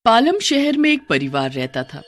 पालम शहर में एक परिवार रहता था।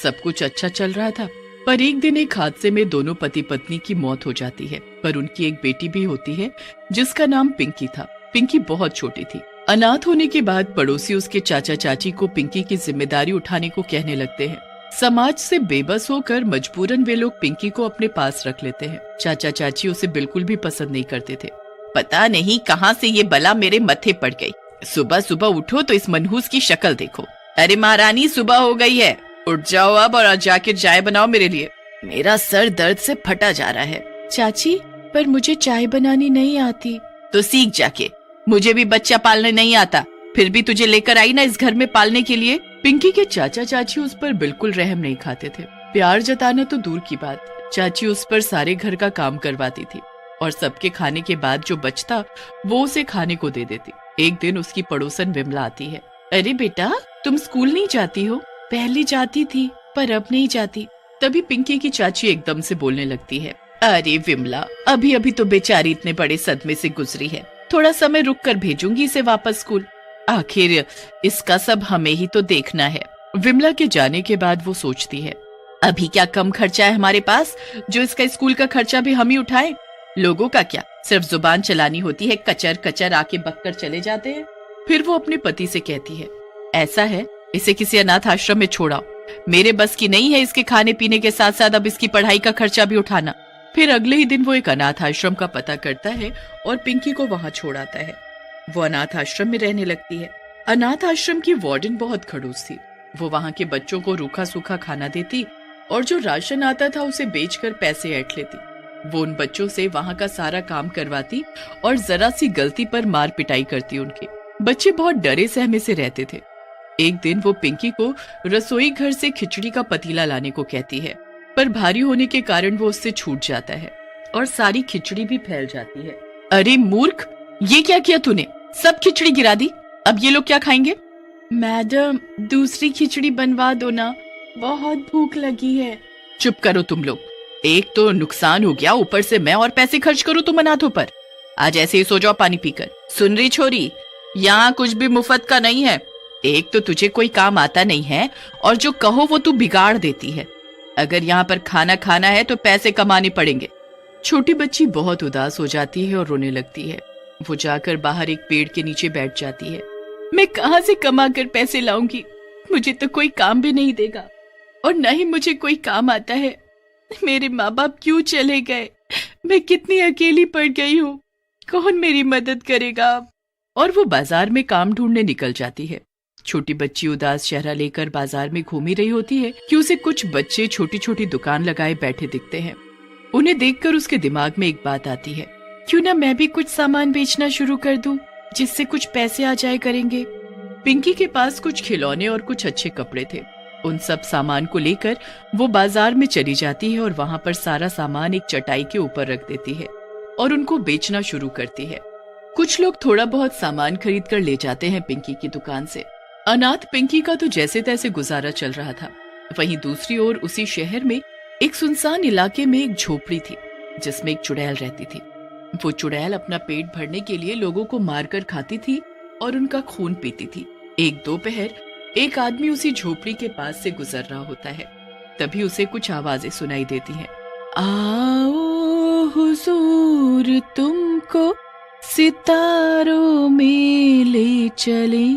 सब कुछ अच्छा चल रहा था, पर एक दिन एक हादसे में दोनों पति पत्नी की मौत हो जाती है। पर उनकी एक बेटी भी होती है जिसका नाम पिंकी था। पिंकी बहुत छोटी थी। अनाथ होने के बाद पड़ोसी उसके चाचा चाची को पिंकी की जिम्मेदारी उठाने को कहने लगते हैं। समाज से बेबस होकर मजबूरन वे लोग पिंकी को अपने पास रख लेते हैं। चाचा चाची उसे बिल्कुल भी पसंद नहीं करते थे। पता नहीं कहाँ से ये बला मेरे मत्थे पड़ गई। सुबह सुबह उठो तो इस मनहूस की शक्ल देखो। अरे महारानी, सुबह हो गई है, उठ जाओ अब और जाके चाय बनाओ मेरे लिए। मेरा सर दर्द से फटा जा रहा है। चाची, पर मुझे चाय बनानी नहीं आती। तो सीख जाके। मुझे भी बच्चा पालने नहीं आता, फिर भी तुझे लेकर आई ना इस घर में पालने के लिए। पिंकी के चाचा चाची उस पर बिल्कुल रहम नहीं खाते थे। प्यार जताना तो दूर की बात, चाची उस पर सारे घर का काम करवाती थी और सबके खाने के बाद जो बचता वो उसे खाने को दे देती। एक दिन उसकी पड़ोसन विमला आती है। अरे बेटा, तुम स्कूल नहीं जाती हो? पहले जाती थी, पर अब नहीं जाती। तभी पिंकी की चाची एकदम से बोलने लगती है। अरे विमला, अभी अभी तो बेचारी इतने बड़े सदमे से गुजरी है, थोड़ा समय रुक कर भेजूंगी इसे वापस स्कूल। आखिर इसका सब हमें ही तो देखना है। विमला के जाने के बाद वो सोचती है, अभी क्या कम खर्चा है हमारे पास जो इसका स्कूल का खर्चा भी हम ही उठाएं? लोगों का क्या, सिर्फ जुबान चलानी होती है, कचर कचर आके बककर चले जाते हैं। फिर वो अपने पति से कहती है, ऐसा है इसे किसी अनाथ आश्रम में छोड़ाओ। मेरे बस की नहीं है इसके खाने पीने के साथ साथ अब इसकी पढ़ाई का खर्चा भी उठाना। फिर अगले ही दिन वो एक अनाथ आश्रम का पता करता है और पिंकी को वहां छोड़ आता है। वो अनाथ आश्रम में रहने लगती है। अनाथ आश्रम की वार्डन बहुत खड़ूस थी। वो वहां के बच्चों को रूखा सूखा खाना देती और जो राशन आता था उसे बेचकर पैसे ऐंठ लेती। वो उन बच्चों से वहां का सारा काम करवाती और जरा सी गलती पर मार पिटाई करती। उनके बच्चे बहुत डरे सहमे से रहते थे। एक दिन वो पिंकी को रसोई घर से खिचड़ी का पतीला लाने को कहती है, पर भारी होने के कारण वो उससे छूट जाता है और सारी खिचड़ी भी फैल जाती है। अरे मूर्ख, ये क्या किया तूने? सब खिचड़ी गिरा दी, अब ये लोग क्या खाएंगे? मैडम, दूसरी खिचड़ी बनवा दो ना, बहुत भूख लगी है। चुप करो तुम लोग, एक तो नुकसान हो गया, ऊपर से मैं और पैसे खर्च करूं तुम अनाथों पर। आज ऐसे ही सो जाओ पानी पीकर। सुन रही छोरी, यहाँ कुछ भी मुफ्त का नहीं है। एक तो तुझे कोई काम आता नहीं है और जो कहो वो तू बिगाड़ देती है। अगर यहाँ पर खाना खाना है तो पैसे कमाने पड़ेंगे। छोटी बच्ची बहुत उदास हो जाती है और रोने लगती है। वो जाकर बाहर एक पेड़ के नीचे बैठ जाती है। मैं कहाँ से कमा कर पैसे लाऊंगी? मुझे तो कोई काम भी नहीं देगा और न ही मुझे कोई काम आता है। मेरे माँ बाप क्यों चले गए? मैं कितनी अकेली पड़ गई हूँ, कौन मेरी मदद करेगा? और वो बाजार में काम ढूंढने निकल जाती है। छोटी बच्ची उदास चेहरा लेकर बाजार में घूम ही रही होती है कि उसे कुछ बच्चे छोटी छोटी दुकान लगाए बैठे दिखते हैं। उन्हें देखकर उसके दिमाग में एक बात आती है, क्यों ना मैं भी कुछ सामान बेचना शुरू कर दूं, जिससे कुछ पैसे आ जाए करेंगे। पिंकी के पास कुछ खिलौने और कुछ अच्छे कपड़े थे। उन सब सामान को लेकर वो बाजार में चली जाती है और वहां पर सारा सामान एक चटाई के ऊपर रख देती है और उनको बेचना शुरू करती है। कुछ लोग थोड़ा बहुत सामान खरीद कर ले जाते हैं पिंकी की दुकान से। अनाथ पिंकी का तो जैसे तैसे गुजारा चल रहा था। वहीं दूसरी ओर उसी शहर में एक सुनसान इलाके में एक झोपड़ी थी जिसमें एक चुड़ैल रहती थी। वो चुड़ैल अपना पेट भरने के लिए लोगों को मारकर खाती थी और उनका खून पीती थी। एक दोपहर एक आदमी उसी झोपड़ी के पास से गुजर रहा होता है। तभी उसे कुछ आवाजें सुनाई देती हैं। आओ हुजूर, तुमको सितारों में ले चले,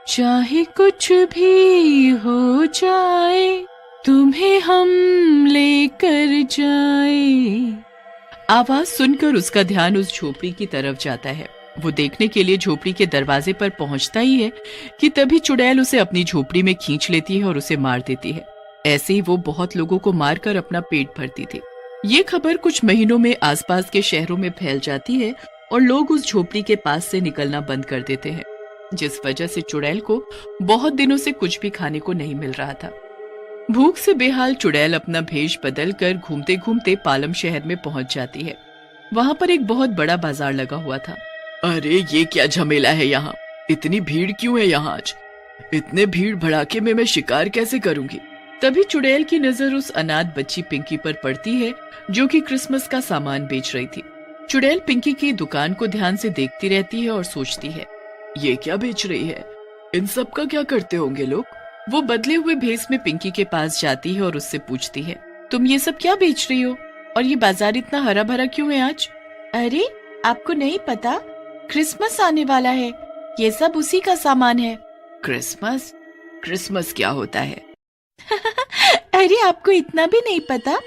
चाहे कुछ भी हो जाए, तुम्हें हम लेकर जाए। आवाज सुनकर उसका ध्यान उस झोपड़ी की तरफ जाता है। वो देखने के लिए झोपड़ी के दरवाजे पर पहुंचता ही है कि तभी चुड़ैल उसे अपनी झोपड़ी में खींच लेती है और उसे मार देती है। ऐसे ही वो बहुत लोगों को मारकर अपना पेट भरती थी। ये खबर कुछ महीनों में आसपास के शहरों में फैल जाती है और लोग उस झोपड़ी के पास से निकलना बंद कर देते हैं, जिस वजह से चुड़ैल को बहुत दिनों से कुछ भी खाने को नहीं मिल रहा था। भूख से बेहाल चुड़ैल अपना भेष बदल कर घूमते घूमते पालम शहर में पहुंच जाती है। वहां पर एक बहुत बड़ा बाजार लगा हुआ था। अरे ये क्या झमेला है यहाँ, इतनी भीड़ क्यों है यहाँ आज? इतने भीड़ भड़ाके में मैं शिकार कैसे करूंगी? तभी चुड़ैल की नजर उस अनाथ बच्ची पिंकी पर पड़ती है जो कि क्रिसमस का सामान बेच रही थी। चुड़ैल पिंकी की दुकान को ध्यान से देखती रहती है और सोचती है, ये क्या बेच रही है? इन सब का क्या करते होंगे लोग? वो बदले हुए भेस में पिंकी के पास जाती है और उससे पूछती है, तुम ये सब क्या बेच रही हो और ये बाजार इतना हरा भरा क्यों है आज? अरे आपको नहीं पता, क्रिसमस आने वाला है, ये सब उसी का सामान है। क्रिसमस? क्रिसमस क्या होता है? अरे आपको इतना भी नहीं पता?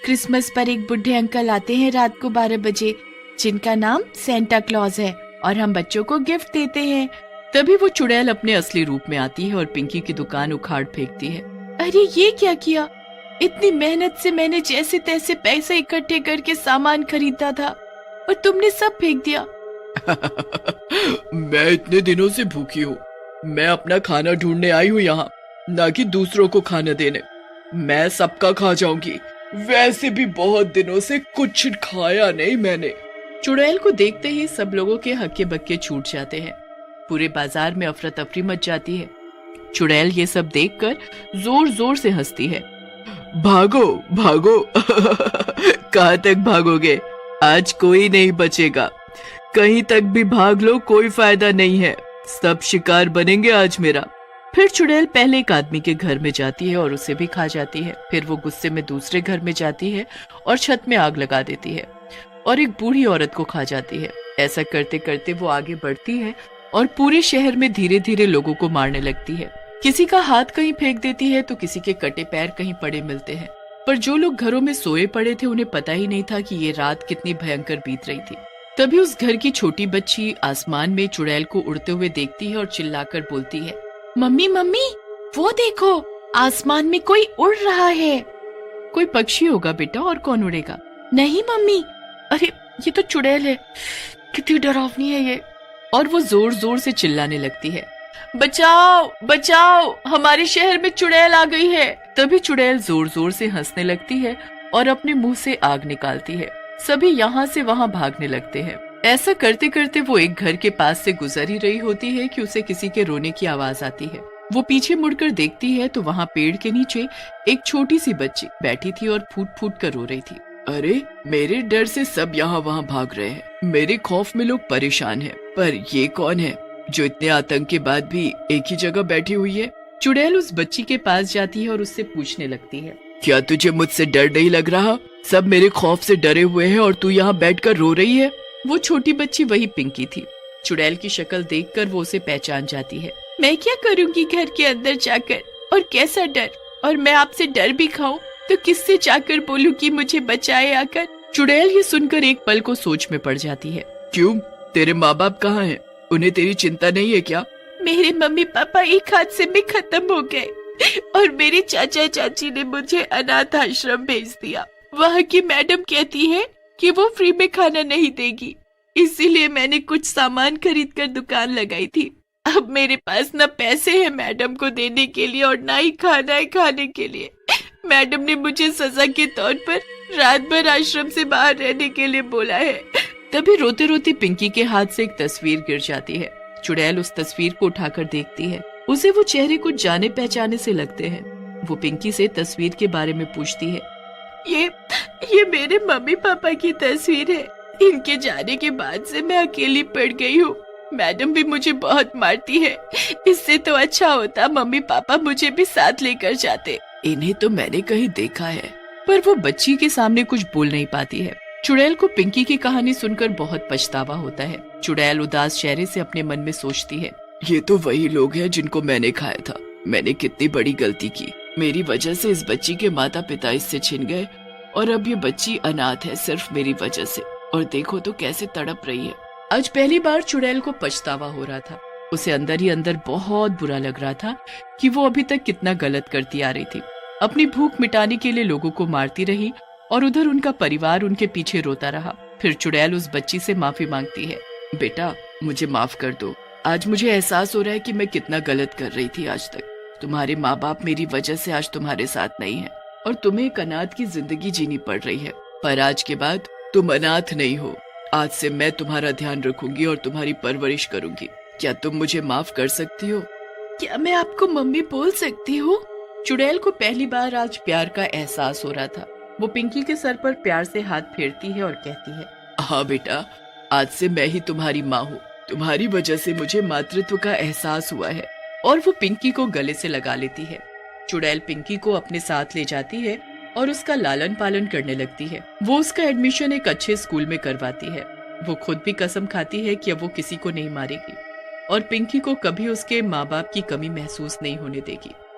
क्रिसमस पर एक बुढ़े अंकल आते हैं रात को 12 बजे, जिनका नाम सेंटा क्लॉज है, और हम बच्चों को गिफ्ट देते हैं। तभी वो चुड़ैल अपने असली रूप में आती है और पिंकी की दुकान उखाड़ फेंकती है। अरे ये क्या किया? इतनी मेहनत से मैंने जैसे तैसे पैसे इकट्ठे करके सामान खरीदा था और तुमने सब फेंक दिया। मैं इतने दिनों से भूखी हूँ। मैं अपना खाना ढूंढने आई हूँ यहाँ, ना कि दूसरों को खाना देने। मैं सबका खा जाऊंगी। वैसे भी बहुत दिनों से कुछ खाया नहीं मैंने। चुड़ैल को देखते ही सब लोगों के हक्के बक्के छूट जाते हैं। पूरे बाजार में अफरा तफरी मच जाती है। चुड़ैल ये सब देखकर जोर जोर से हंसती है। भागो भागो कहाँ तक भागोगे? आज कोई नहीं बचेगा। कहीं तक भी भाग लो, कोई फायदा नहीं है। सब शिकार बनेंगे आज मेरा। फिर चुड़ैल पहले एक आदमी के घर में जाती है और उसे भी खा जाती है। फिर वो गुस्से में दूसरे घर में जाती है और छत में आग लगा देती है और एक बूढ़ी औरत को खा जाती है। ऐसा करते करते वो आगे बढ़ती है और पूरे शहर में धीरे धीरे लोगों को मारने लगती है। किसी का हाथ कहीं फेंक देती है तो किसी के कटे पैर कहीं पड़े मिलते हैं। पर जो लोग घरों में सोए पड़े थे उन्हें पता ही नहीं था कि ये रात कितनी भयंकर बीत रही थी। तभी उस घर की छोटी बच्ची आसमान में चुड़ैल को उड़ते हुए देखती है और चिल्लाकर बोलती है, मम्मी मम्मी, वो देखो, आसमान में कोई उड़ रहा है। कोई पक्षी होगा बेटा, और कौन उड़ेगा? नहीं मम्मी, अरे ये तो चुड़ैल है, कितनी डरावनी है ये। और वो जोर जोर से चिल्लाने लगती है, बचाओ बचाओ, हमारे शहर में चुड़ैल आ गई है। तभी चुड़ैल जोर जोर से हंसने लगती है और अपने मुंह से आग निकालती है। सभी यहाँ से वहाँ भागने लगते हैं। ऐसा करते करते वो एक घर के पास से गुजर ही रही होती है कि उसे किसी के रोने की आवाज आती है। वो पीछे मुड़कर देखती है तो वहाँ पेड़ के नीचे एक छोटी सी बच्ची बैठी थी और फूट फूट कर रो रही थी। अरे मेरे डर से सब यहाँ वहाँ भाग रहे हैं। मेरे खौफ में लोग परेशान हैं। पर ये कौन है जो इतने आतंक के बाद भी एक ही जगह बैठी हुई है? चुड़ैल उस बच्ची के पास जाती है और उससे पूछने लगती है, क्या तुझे मुझसे डर नहीं लग रहा? सब मेरे खौफ से डरे हुए हैं और तू यहाँ बैठकर रो रही है। वो छोटी बच्ची वही पिंकी थी। चुड़ैल की शक्ल देखकर वो उसे पहचान जाती है। मैं क्या करूँगी घर के अंदर जाकर, और कैसा डर? और मैं आपसे डर भी खाऊं तो किससे जाकर बोलूं कि मुझे बचाए आकर? चुड़ैल ये सुनकर एक पल को सोच में पड़ जाती है। क्यों, तेरे माँ बाप कहाँ हैं? उन्हें तेरी चिंता नहीं है क्या? मेरे मम्मी पापा एक हादसे में खत्म हो गए और मेरे चाचा चाची ने मुझे अनाथ आश्रम भेज दिया। वहाँ की मैडम कहती है कि वो फ्री में खाना नहीं देगी, इसीलिए मैंने कुछ सामान खरीद कर दुकान लगाई थी। अब मेरे पास न पैसे हैं मैडम को देने के लिए और ना ही खाना है खाने के लिए। मैडम ने मुझे सजा के तौर पर रात भर आश्रम से बाहर रहने के लिए बोला है। तभी रोते रोते पिंकी के हाथ से एक तस्वीर गिर जाती है। चुड़ैल उस तस्वीर को उठाकर देखती है। उसे वो चेहरे कुछ जाने पहचाने से लगते हैं। वो पिंकी से तस्वीर के बारे में पूछती है। ये मेरे मम्मी पापा की तस्वीर है। इनके जाने के बाद से मैं अकेली पड़ गई हूँ। मैडम भी मुझे बहुत मारती है। इससे तो अच्छा होता मम्मी पापा मुझे भी साथ लेकर जाते। इन्हें तो मैंने कहीं देखा है। पर वो बच्ची के सामने कुछ बोल नहीं पाती है। चुड़ैल को पिंकी की कहानी सुनकर बहुत पछतावा होता है। चुड़ैल उदास चेहरे से अपने मन में सोचती है, ये तो वही लोग हैं जिनको मैंने खाया था। मैंने कितनी बड़ी गलती की। मेरी वजह से इस बच्ची के माता पिता इससे छिन गए और अब ये बच्ची अनाथ है सिर्फ मेरी वजह से। और देखो तो कैसे तड़प रही है। आज पहली बार चुड़ैल को पछतावा हो रहा था। उसे अंदर ही अंदर बहुत बुरा लग रहा था कि वो अभी तक कितना गलत करती आ रही थी। अपनी भूख मिटाने के लिए लोगों को मारती रही और उधर उनका परिवार उनके पीछे रोता रहा। फिर चुड़ैल उस बच्ची से माफी मांगती है। बेटा, मुझे माफ कर दो। आज मुझे एहसास हो रहा है कि मैं कितना गलत कर रही थी आज तक। तुम्हारे माँ बाप मेरी वजह से आज तुम्हारे साथ नहीं है और तुम्हें एक अनाथ की जिंदगी जीनी पड़ रही है। पर आज के बाद तुम अनाथ नहीं हो। आज से मैं तुम्हारा ध्यान रखूंगी और तुम्हारी परवरिश करूंगी। क्या तुम मुझे माफ कर सकती हो? क्या मैं आपको मम्मी बोल सकती हूँ? चुड़ैल को पहली बार आज प्यार का एहसास हो रहा था। वो पिंकी के सर पर प्यार से हाथ फेरती है और कहती है, हाँ बेटा, आज से मैं ही तुम्हारी माँ हूँ। तुम्हारी वजह से मुझे मातृत्व का एहसास हुआ है और वो पिंकी को गले से लगा लेती है। चुड़ैल पिंकी को अपने साथ ले जाती है और उसका लालन पालन करने लगती है। वो उसका एडमिशन एक अच्छे स्कूल में करवाती है। वो खुद भी कसम खाती है कि अब वो किसी को नहीं मारेगी और पिंकी को कभी उसके माँ बाप की कमी महसूस नहीं होने देगी।